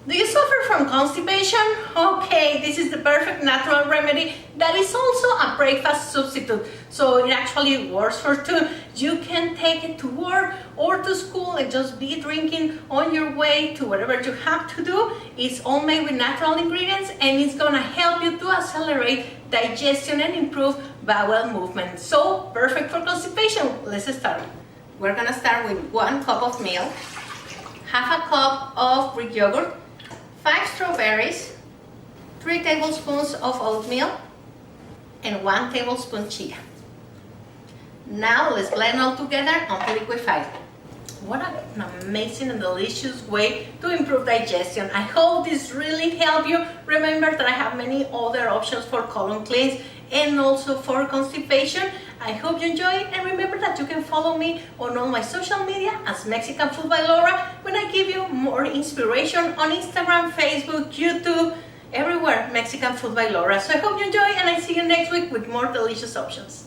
Do you suffer from constipation? Okay, this is the perfect natural remedy that is also a breakfast substitute. So it actually works for two. You can take it to work or to school and just be drinking on your way to whatever you have to do. It's all made with natural ingredients and it's gonna help you to accelerate digestion and improve bowel movement. So perfect for constipation. Let's start. We're gonna start with 1 cup of milk, half a cup of Greek yogurt, 5 strawberries, 3 tablespoons of oatmeal, and 1 tablespoon chia. Now let's blend all together until liquefied. What an amazing and delicious way to improve digestion. I hope this really helped you. Remember that I have many other options for colon cleanse and also for constipation. I hope you enjoy it, and remember that you can follow me on all my social media as Mexican Food by Laura when I give you more inspiration on Instagram, Facebook, YouTube, everywhere Mexican Food by Laura. So I hope you enjoy, and I see you next week with more delicious options.